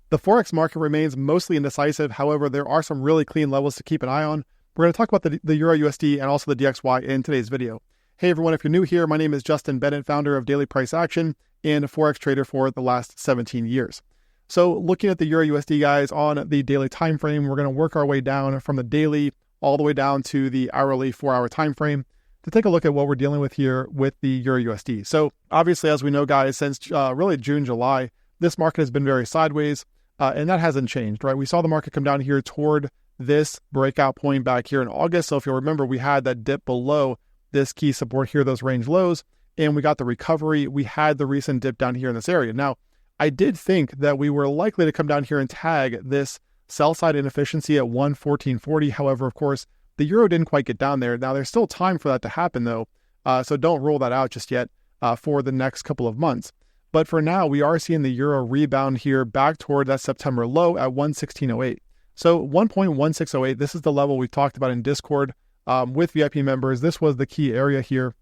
The Forex market remains mostly indecisive. However, there are some really clean levels to keep an eye on. We're going to talk about the EURUSD and also the DXY in today's video. Hey everyone, if you're new here, my name is Justin Bennett, founder of Daily Price Action and a Forex trader for the last 17 years. So looking at the EURUSD, guys, on the daily time frame, we're going to work our way down from the daily all the way down to the hourly 4-hour time frame to take a look at what we're dealing with here with the EURUSD. So obviously, as we know, guys, since really June, July, this market has been very sideways. And that hasn't changed, right? We saw the market come down here toward this breakout point back here in August. So if you'll remember, we had that dip below this key support here, those range lows, and we got the recovery. We had the recent dip down here in this area. Now, I did think that we were likely to come down here and tag this sell side inefficiency at 114.40. However, of course, the euro didn't quite get down there. Now, there's still time for that to happen, though. So don't rule that out just yet for the next couple of months. But for now, we are seeing the euro rebound here back toward that September low at 116.08. So 1.1608, this is the level we talked about in Discord with VIP members. This was the key area here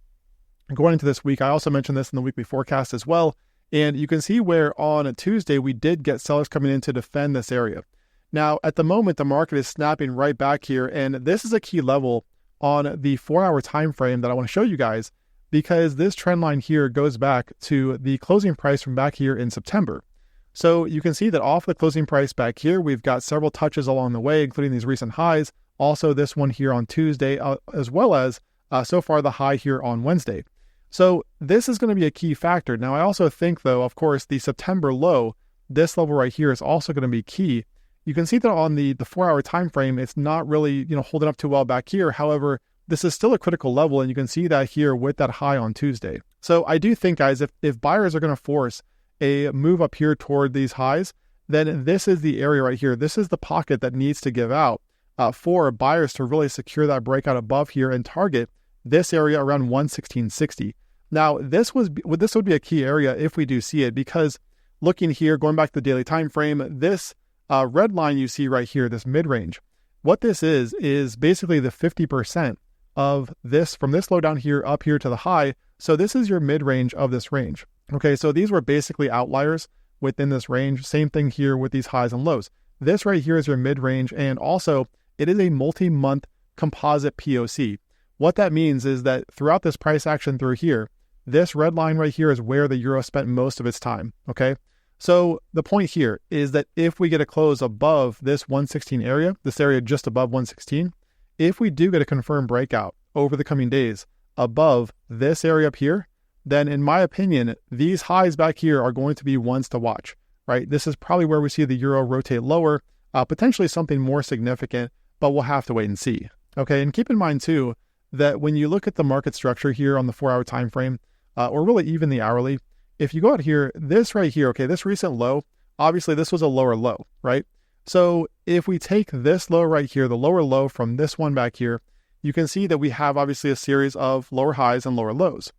going into this week. I also mentioned this in the weekly forecast as well. And you can see where on a Tuesday, we did get sellers coming in to defend this area. Now, at the moment, the market is snapping right back here. And this is a key level on the 4-hour time frame that I want to show you guys, because this trend line here goes back to the closing price from back here in September. So you can see that off the closing price back here, we've got several touches along the way, including these recent highs. Also this one here on Tuesday, as well as so far the high here on Wednesday. So this is going to be a key factor. Now, I also think, though, of course, the September low, this level right here is also going to be key. You can see that on the 4-hour time frame, it's not really, holding up too well back here. However, this is still a critical level, and you can see that here with that high on Tuesday. So I do think, guys, if buyers are going to force a move up here toward these highs, then this is the area right here. This is the pocket that needs to give out for buyers to really secure that breakout above here and target this area around 116.60. Now, this would be a key area if we do see it, because looking here, going back to the daily time frame, this red line you see right here, this mid-range, what this is basically the 50% of this from this low down here up here to the high. So this is your mid-range of this range. Okay, so these were basically outliers within this range. Same thing here with these highs and lows. This right here is your mid-range, and also it is a multi-month composite POC. What that means is that throughout this price action through here, this red line right here is where the euro spent most of its time. Okay, so the point here is that if we get a close above this 116 area, this area just above 116, if we do get a confirmed breakout over the coming days above this area up here, then in my opinion, these highs back here are going to be ones to watch, right? This is probably where we see the euro rotate lower, potentially something more significant, but we'll have to wait and see. Okay, and keep in mind too, that when you look at the market structure here on the 4-hour time frame, or really even the hourly, if you go out here, this right here, okay, this recent low, obviously this was a lower low, right? So if we take this low right here, the lower low from this one back here, you can see that we have obviously a series of lower highs and lower lows.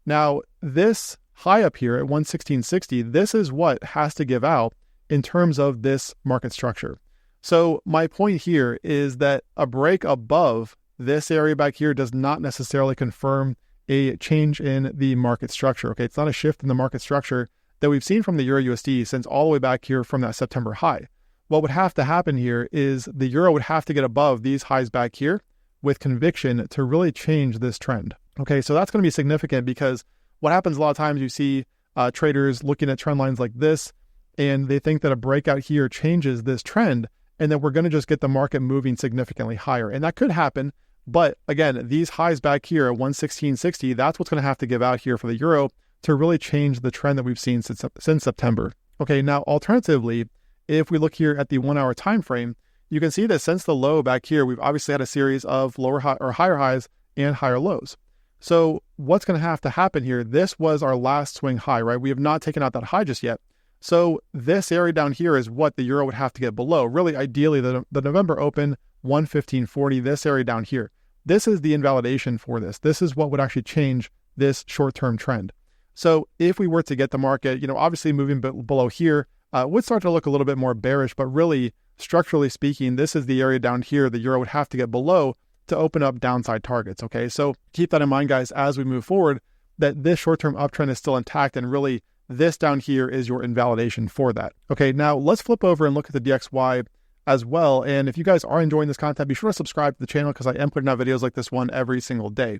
Now, this high up here at 116.60, this is what has to give out in terms of this market structure. So my point here is that a break above this area back here does not necessarily confirm a change in the market structure. Okay, it's not a shift in the market structure that we've seen from the EURUSD since all the way back here from that September high. What would have to happen here is the euro would have to get above these highs back here with conviction to really change this trend. Okay, so that's going to be significant, because what happens a lot of times, you see traders looking at trend lines like this, and they think that a breakout here changes this trend, and that we're going to just get the market moving significantly higher. And that could happen. But again, these highs back here at 116.60, that's what's going to have to give out here for the euro to really change the trend that we've seen since September. Okay, now alternatively, if we look here at the 1-hour time frame, you can see that since the low back here, we've obviously had a series of higher highs and higher lows. So what's going to have to happen here? This was our last swing high, right? We have not taken out that high just yet. So this area down here is what the euro would have to get below. Really, ideally, the November open, 115.40, this area down here. This is the invalidation for this. This is what would actually change this short-term trend. So if we were to get the market, obviously moving below here, would start to look a little bit more bearish, but really, structurally speaking, this is the area down here the euro would have to get below to open up downside targets, okay? So keep that in mind, guys, as we move forward, that this short-term uptrend is still intact, and really this down here is your invalidation for that. Okay, now let's flip over and look at the DXY as well. And if you guys are enjoying this content, be sure to subscribe to the channel because I am putting out videos like this one every single day.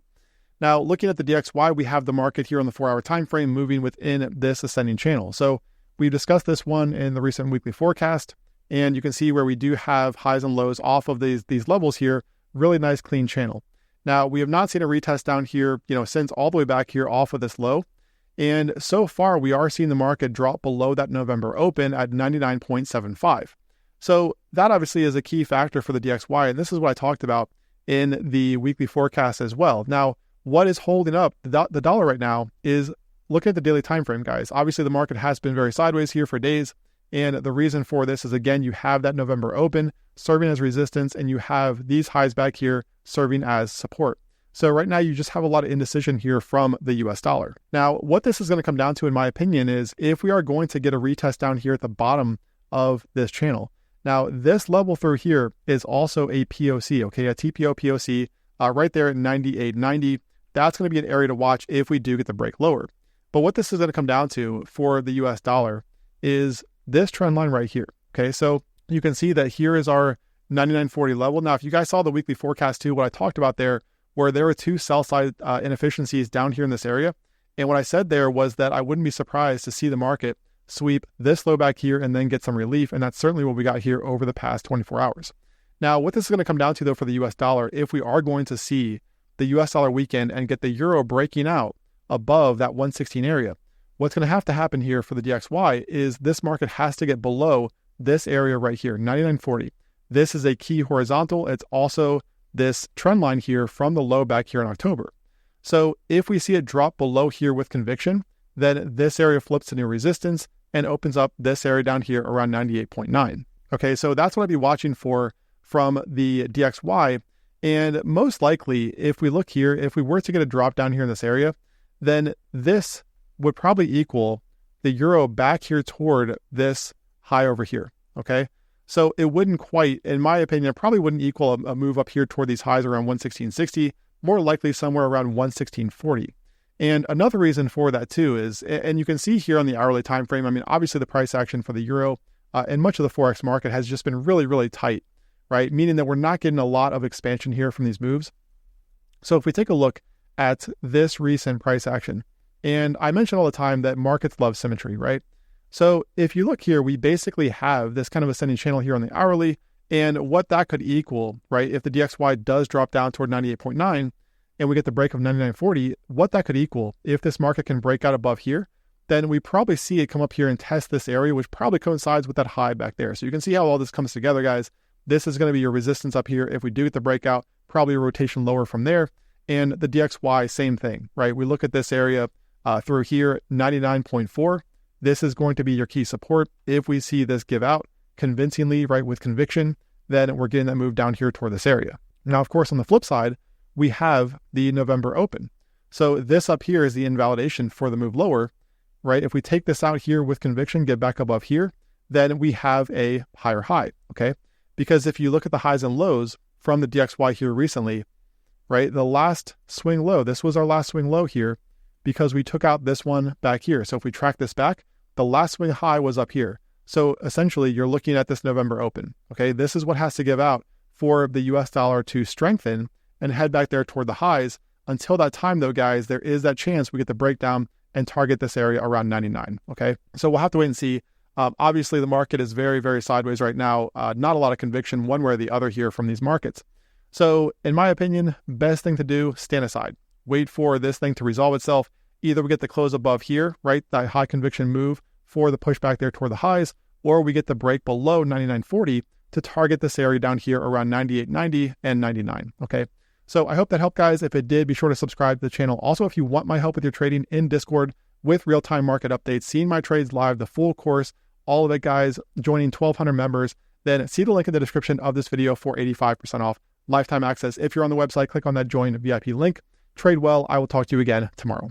Now, looking at the DXY, we have the market here on the 4-hour time frame moving within this ascending channel. So we discussed this one in the recent weekly forecast, and you can see where we do have highs and lows off of these levels here. Really nice clean channel. Now, we have not seen a retest down here, since all the way back here off of this low. And so far, we are seeing the market drop below that November open at 99.75. So that obviously is a key factor for the DXY. And this is what I talked about in the weekly forecast as well. Now, what is holding up the dollar right now is look at the daily time frame, guys. Obviously, the market has been very sideways here for days. And the reason for this is, again, you have that November open serving as resistance, and you have these highs back here serving as support. So right now, you just have a lot of indecision here from the US dollar. Now, what this is going to come down to, in my opinion, is if we are going to get a retest down here at the bottom of this channel. Now, this level through here is also a POC, okay, a TPO POC right there at 98.90. That's going to be an area to watch if we do get the break lower. But what this is going to come down to for the US dollar is this trend line right here. Okay, so you can see that here is our 99.40 level. Now, if you guys saw the weekly forecast too, what I talked about there, where there were two sell side inefficiencies down here in this area. And what I said there was that I wouldn't be surprised to see the market sweep this low back here and then get some relief. And that's certainly what we got here over the past 24 hours. Now, what this is going to come down to though for the US dollar, if we are going to see the US dollar weekend and get the euro breaking out above that 116 area, what's going to happen here for the DXY is this market has to get below this area right here, 99.40. This is a key horizontal. It's also this trend line here from the low back here in October. So if we see it drop below here with conviction, then this area flips to new resistance and opens up this area down here around 98.9. Okay, so that's what I'd be watching for from the DXY. And most likely, if we look here, if we were to get a drop down here in this area, then this would probably equal the euro back here toward this high over here, okay? So it wouldn't quite, in my opinion, it probably wouldn't equal a move up here toward these highs around 116.60, more likely somewhere around 116.40. And another reason for that too is, and you can see here on the hourly time frame, I mean, obviously the price action for the euro and much of the Forex market has just been really, really tight, right? Meaning that we're not getting a lot of expansion here from these moves. So if we take a look at this recent price action, and I mention all the time that markets love symmetry, right? So if you look here, we basically have this kind of ascending channel here on the hourly, and what that could equal, right? If the DXY does drop down toward 98.9 and we get the break of 99.40, what that could equal, if this market can break out above here, then we probably see it come up here and test this area, which probably coincides with that high back there. So you can see how all this comes together, guys. This is going to be your resistance up here. If we do get the breakout, probably a rotation lower from there. And the DXY, same thing, right? We look at this area through here, 99.4. This is going to be your key support. If we see this give out convincingly, right, with conviction, then we're getting that move down here toward this area. Now, of course, on the flip side, we have the November open. So this up here is the invalidation for the move lower, right? If we take this out here with conviction, get back above here, then we have a higher high, okay? Because if you look at the highs and lows from the DXY here recently, right, the last swing low, this was our last swing low here because we took out this one back here. So if we track this back, the last swing high was up here. So essentially you're looking at this November open, okay? This is what has to give out for the US dollar to strengthen and head back there toward the highs. Until that time though, guys, there is that chance we get the breakdown and target this area around 99, okay? So we'll have to wait and see. Obviously the market is very, very sideways right now. Not a lot of conviction one way or the other here from these markets. So in my opinion, best thing to do, stand aside. Wait for this thing to resolve itself. Either we get the close above here, right? That high conviction move for the pushback there toward the highs, or we get the break below 99.40 to target this area down here around 98.90 and 99, okay? So I hope that helped, guys. If it did, be sure to subscribe to the channel. Also, if you want my help with your trading in Discord with real-time market updates, seeing my trades live, the full course, all of it, guys, joining 1,200 members, then see the link in the description of this video for 85% off lifetime access. If you're on the website, click on that join VIP link. Trade well. I will talk to you again tomorrow.